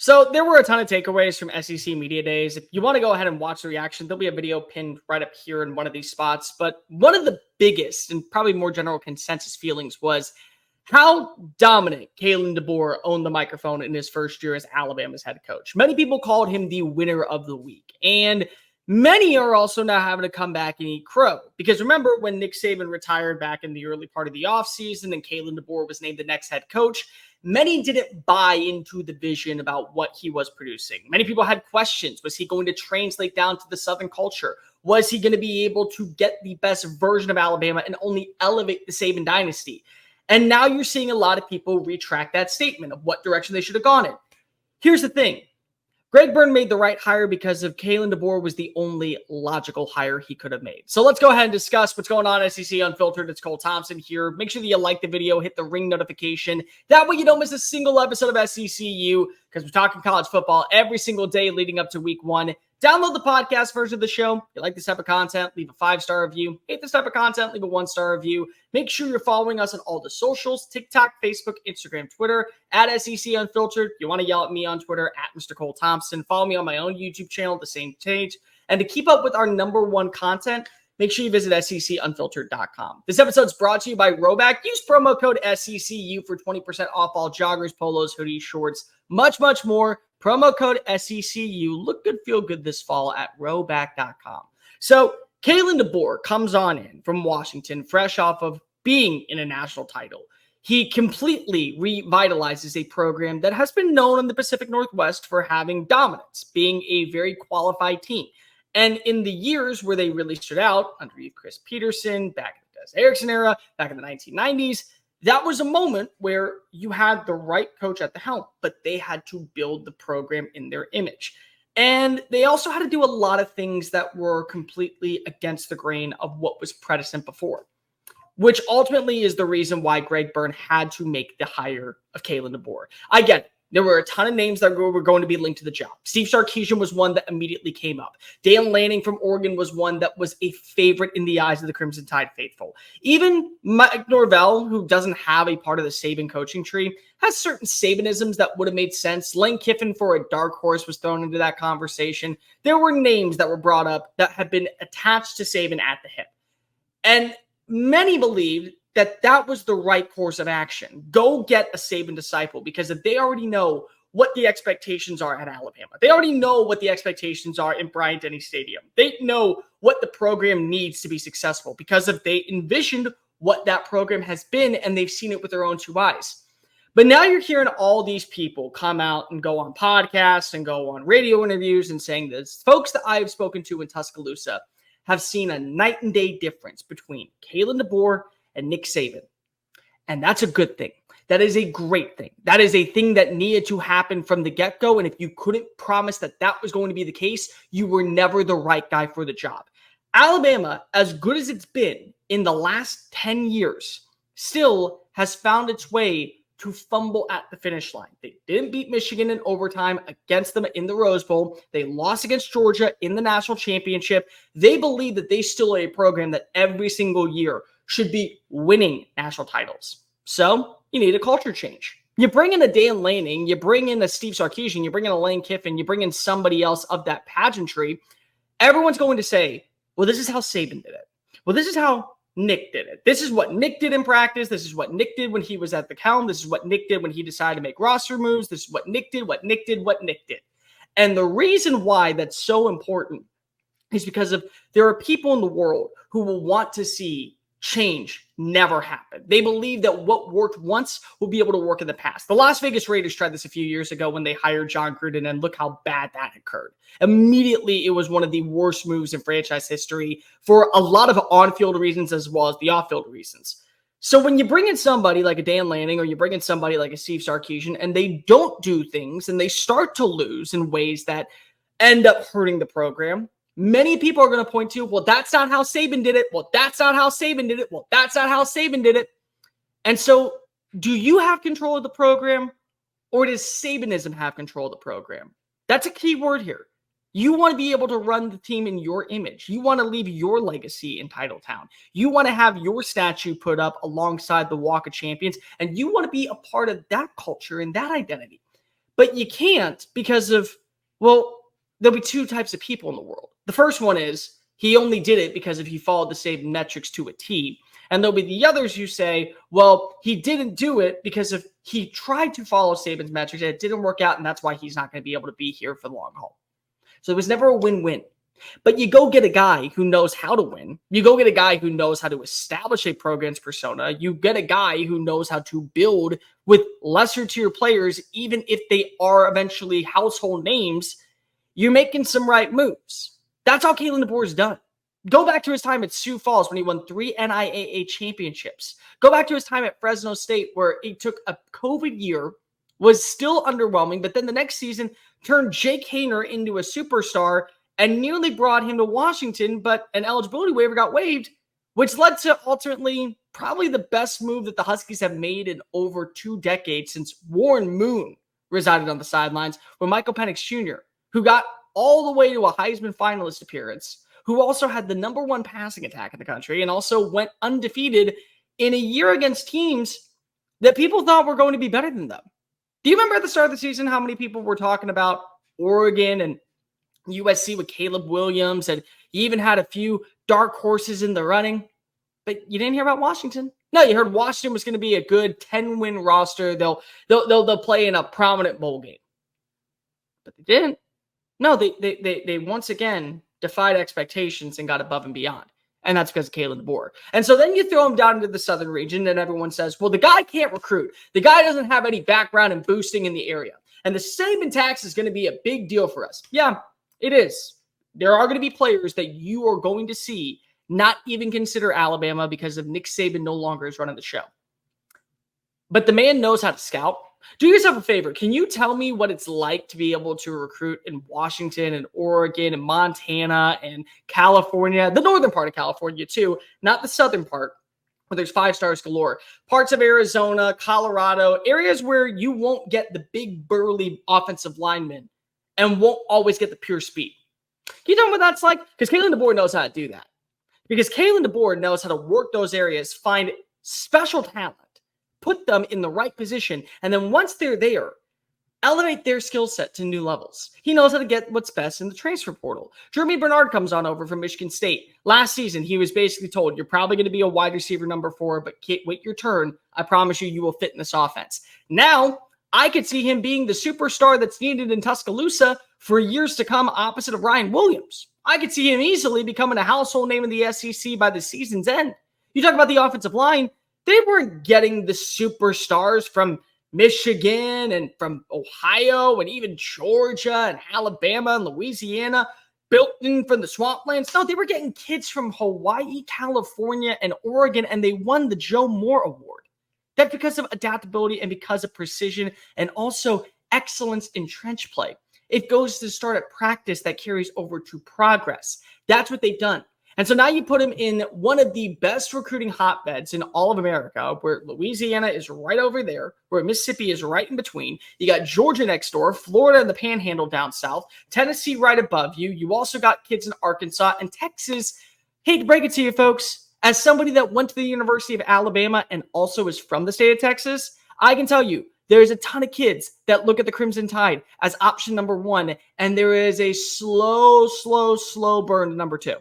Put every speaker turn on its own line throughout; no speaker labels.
So there were a ton of takeaways from SEC Media Days. If you want to go ahead and watch the reaction, there'll be a video pinned right up here in one of these spots. But one of the biggest and probably more general consensus feelings was how dominant Kalen DeBoer owned the microphone in his first year as Alabama's head coach. Many people called him the winner of the week. And many are also now having to come back and eat crow. Because remember when Nick Saban retired back in the early part of the offseason and Kalen DeBoer was named the next head coach, many didn't buy into the vision about what he was producing. Many people had questions. Was he going to translate down to the Southern culture? Was he going to be able to get the best version of Alabama and only elevate the Saban dynasty? And now you're seeing a lot of people retract that statement of what direction they should have gone in. Here's the thing. Greg Byrne made the right hire because of Kalen DeBoer was the only logical hire he could have made. So let's go ahead and discuss what's going on at SEC Unfiltered. It's Cole Thompson here. Make sure that you like the video, hit the ring notification. That way you don't miss a single episode of SECU because we're talking college football every single day leading up to week 1. Download the podcast version of the show. If you like this type of content, leave a 5-star review. Hate this type of content, leave a 1-star review. Make sure you're following us on all the socials, TikTok, Facebook, Instagram, Twitter, at SEC Unfiltered. You want to yell at me on Twitter, at Mr. Cole Thompson. Follow me on my own YouTube channel, the same page. And to keep up with our #1 content, make sure you visit SECUnfiltered.com. This episode is brought to you by RHOBACK. Use promo code SECU for 20% off all joggers, polos, hoodies, shorts, much, much more. Promo code SECU. Look good, feel good this fall at RHOBACK.com. So Kalen DeBoer comes on in from Washington, fresh off of being in a national title. He completely revitalizes a program that has been known in the Pacific Northwest for having dominance, being a very qualified team. And in the years where they really stood out, underneath Chris Peterson, back in the Des Erickson era, back in the 1990s, that was a moment where you had the right coach at the helm, but they had to build the program in their image. And they also had to do a lot of things that were completely against the grain of what was precedent before, which ultimately is the reason why Greg Byrne had to make the hire of Kalen DeBoer. I get it. There were a ton of names that were going to be linked to the job. Steve Sarkisian was one that immediately came up. Dan Lanning from Oregon was one that was a favorite in the eyes of the Crimson Tide faithful. Even Mike Norvell, who doesn't have a part of the Saban coaching tree, has certain Sabanisms that would have made sense. Lane Kiffin for a dark horse was thrown into that conversation. There were names that were brought up that had been attached to Saban at the hip. And many believed that was the right course of action. Go get a Saban disciple because if they already know what the expectations are at Alabama. They already know what the expectations are in Bryant-Denny Stadium. They know what the program needs to be successful because if they envisioned what that program has been and they've seen it with their own 2 eyes. But now you're hearing all these people come out and go on podcasts and go on radio interviews and saying this. Folks that I've spoken to in Tuscaloosa have seen a night and day difference between Kalen DeBoer and Nick Saban. And that's a good thing. That is a great thing. That is a thing that needed to happen from the get-go. And if you couldn't promise that that was going to be the case, you were never the right guy for the job. Alabama, as good as it's been in the last 10 years, still has found its way to fumble at the finish line. They didn't beat Michigan in overtime against them in the Rose Bowl. They lost against Georgia in the national championship. They believe that they still are a program that every single year should be winning national titles. So you need a culture change. You bring in a Dan Lanning, you bring in a Steve Sarkisian, you bring in a Lane Kiffin, you bring in somebody else of that pageantry. Everyone's going to say, well, this is how Saban did it. Well, this is how Nick did it. This is what Nick did in practice. This is what Nick did when he was at the helm. This is what Nick did when he decided to make roster moves. This is what Nick did, what Nick did, what Nick did. And the reason why that's so important is because there are people in the world who will want to see change never happen. They believe that what worked once will be able to work in the past. The Las Vegas Raiders tried this a few years ago when they hired John Gruden, and look how bad that occurred. Immediately, it was one of the worst moves in franchise history for a lot of on-field reasons as well as the off-field reasons. So when you bring in somebody like a Dan Lanning or you bring in somebody like a Steve Sarkisian and they don't do things and they start to lose in ways that end up hurting the program, many people are going to point to, well, that's not how Saban did it. Well, that's not how Saban did it. Well, that's not how Saban did it. And so do you have control of the program or does Sabanism have control of the program? That's a key word here. You want to be able to run the team in your image. You want to leave your legacy in Titletown. You want to have your statue put up alongside the Walk of Champions, and you want to be a part of that culture and that identity. But you can't because of, well, there'll be two types of people in the world. The first one is he only did it because if he followed the same metrics to a T. And there'll be the others who say, well, he didn't do it because if he tried to follow Saban's metrics and it didn't work out, and that's why he's not going to be able to be here for the long haul. So it was never a win-win. But you go get a guy who knows how to win. You go get a guy who knows how to establish a program's persona. You get a guy who knows how to build with lesser tier players, even if they are eventually household names. You're making some right moves. That's all Kalen DeBoer's done. Go back to his time at Sioux Falls when he won 3 NIAA championships. Go back to his time at Fresno State where he took a COVID year, was still underwhelming, but then the next season turned Jake Haener into a superstar and nearly brought him to Washington, but an eligibility waiver got waived, which led to ultimately probably the best move that the Huskies have made in over 2 decades since Warren Moon resided on the sidelines with Michael Penix Jr., who got all the way to a Heisman finalist appearance, who also had the #1 passing attack in the country and also went undefeated in a year against teams that people thought were going to be better than them. Do you remember at the start of the season how many people were talking about Oregon and USC with Caleb Williams, and you even had a few dark horses in the running, but you didn't hear about Washington? No, you heard Washington was going to be a good 10-win roster. They'll play in a prominent bowl game, but they didn't. No, they once again defied expectations and got above and beyond. And that's because of Kalen DeBoer. And so then you throw him down into the southern region and everyone says, well, the guy can't recruit. The guy doesn't have any background in boosting in the area. And the Saban tax is going to be a big deal for us. Yeah, it is. There are going to be players that you are going to see not even consider Alabama because of Nick Saban no longer is running the show. But the man knows how to scout. Do yourself a favor. Can you tell me what it's like to be able to recruit in Washington and Oregon and Montana and California, the northern part of California too, not the southern part where there's 5 stars galore, parts of Arizona, Colorado, areas where you won't get the big burly offensive linemen and won't always get the pure speed. Can you tell me what that's like? Because Kalen DeBoer knows how to do that. Because Kalen DeBoer knows how to work those areas, find special talent, put them in the right position, and then once they're there, elevate their skill set to new levels. He knows how to get what's best in the transfer portal. Jeremy Bernard comes on over from Michigan State. Last season, he was basically told, you're probably going to be a wide receiver #4, but wait your turn. I promise you will fit in this offense. Now, I could see him being the superstar that's needed in Tuscaloosa for years to come opposite of Ryan Williams. I could see him easily becoming a household name in the SEC by the season's end. You talk about the offensive line, they weren't getting the superstars from Michigan and from Ohio and even Georgia and Alabama and Louisiana built in from the swamplands. No, they were getting kids from Hawaii, California, and Oregon, and they won the Joe Moore Award. That's because of adaptability and because of precision and also excellence in trench play. It goes to start at practice that carries over to progress. That's what they've done. And so now you put him in one of the best recruiting hotbeds in all of America, where Louisiana is right over there, where Mississippi is right in between. You got Georgia next door, Florida and the Panhandle down south, Tennessee right above you. You also got kids in Arkansas and Texas. Hate to break it to you, folks. As somebody that went to the University of Alabama and also is from the state of Texas, I can tell you there's a ton of kids that look at the Crimson Tide as option #1, and there is a slow burn to #2.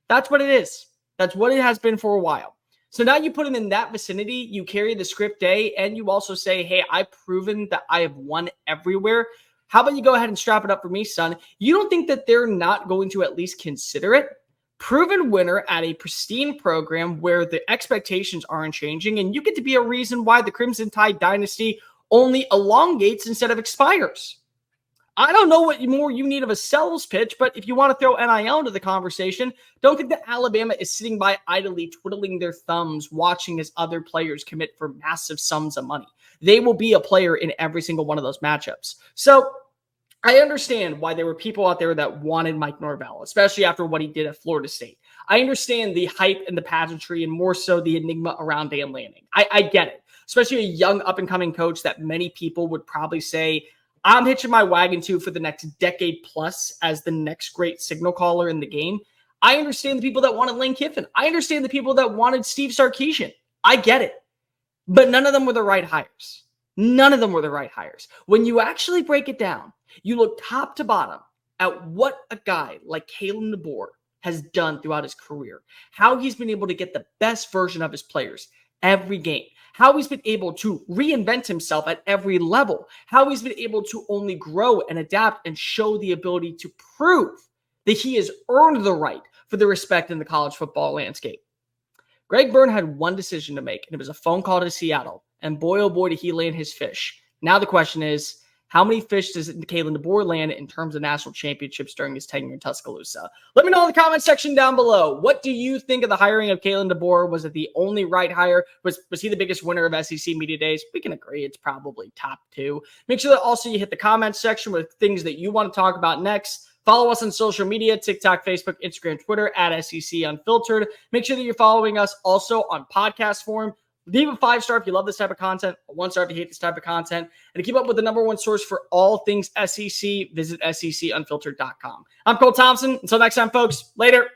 That's what it is. That's what it has been for a while. So now you put him in that vicinity, you carry the script A, and you also say, hey, I've proven that I have won everywhere. How about you go ahead and strap it up for me, son? You don't think that they're not going to at least consider it? Proven winner at a pristine program where the expectations aren't changing, and you get to be a reason why the Crimson Tide dynasty only elongates instead of expires. I don't know what more you need of a sales pitch, but if you want to throw NIL into the conversation, don't think that Alabama is sitting by idly twiddling their thumbs, watching as other players commit for massive sums of money. They will be a player in every single one of those matchups. So I understand why there were people out there that wanted Mike Norvell, especially after what he did at Florida State. I understand the hype and the pageantry and more so the enigma around Dan Lanning. I get it, especially a young up-and-coming coach that many people would probably say, I'm hitching my wagon to for the next decade plus as the next great signal caller in the game. I understand the people that wanted Lane Kiffin. I understand the people that wanted Steve Sarkisian. I get it. But none of them were the right hires. None of them were the right hires. When you actually break it down, you look top to bottom at what a guy like Kalen DeBoer has done throughout his career, how he's been able to get the best version of his players every game, how he's been able to reinvent himself at every level, how he's been able to only grow and adapt and show the ability to prove that he has earned the right for the respect in the college football landscape. Greg Byrne had one decision to make, and it was a phone call to Seattle. And boy, oh boy, did he land his fish. Now the question is, how many fish does Kalen DeBoer land in terms of national championships during his tenure in Tuscaloosa? Let me know in the comment section down below. What do you think of the hiring of Kalen DeBoer? Was it the only right hire? Was he the biggest winner of SEC Media Days? We can agree it's probably top 2. Make sure that also you hit the comment section with things that you want to talk about next. Follow us on social media, TikTok, Facebook, Instagram, Twitter, at SEC Unfiltered. Make sure that you're following us also on podcast form. Leave a 5-star if you love this type of content, a 1-star if you hate this type of content. And to keep up with the #1 source for all things SEC, visit secunfiltered.com. I'm Cole Thompson. Until next time, folks. Later.